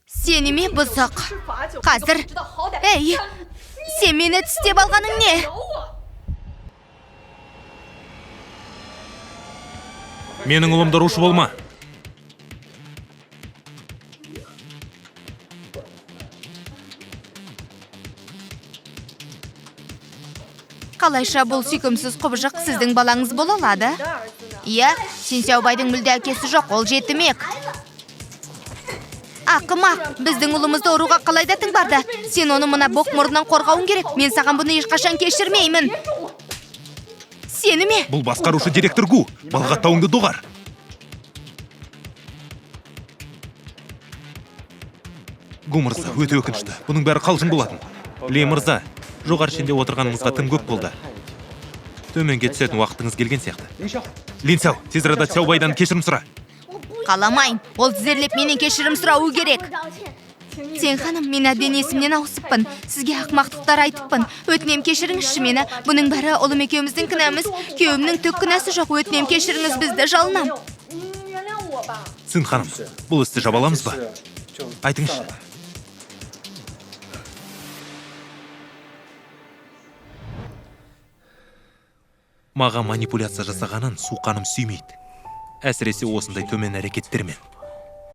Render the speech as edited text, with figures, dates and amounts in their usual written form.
Сені ме бұзық? Қазір, әй, сен мені тістеп алғаның не? Менің ұлымды ұрушы болма. Қалайша бұл сүйкімсіз құбыжық сіздің балаңыз бола алады? Иә, Сенсяубайдың мүлде әкесі жоқ, ол жетімек. Ақымақ, біздің ұлымызды ұруға қалай дәтің барды? Сен оны мына боқ мұрнынан қорғауың керек. Мен саған бұны ешқашан кешірмеймін. Сені ме? Бұл басқарушы директор Гу. Балғаттауыңды доғар. Гу мырза, өте өкінішті. Бұның бәрі қалжың болатын. Ли мырза, жоғары шенде отырғаныңызға тым көп болды. Төменге түсетін уақытыңыз келген сияқты. Лин Сяо, тез арада Сяобайдан кешірім сұра. Қаламайын, ол тізерлеп менен кешірім сұрауы керек. Сен ханым, мен әбден есімнен ауысыппын. Сізге ақмақтықтар айтыппын. Өтінем кешіріңізші мені. Бұның бәрі ұлым екеуміздің кінәміз. Күйеуімнің түк кінәсі жоқ. Өтінем кешіріңіз бізді, жалынам. Сын ханым, бұл істі жабаламыз ба? Айтыңызшы. Маға манипуляция жасағанын суқаным сүймейді. Әсіресе осындай төмен әрекеттермен.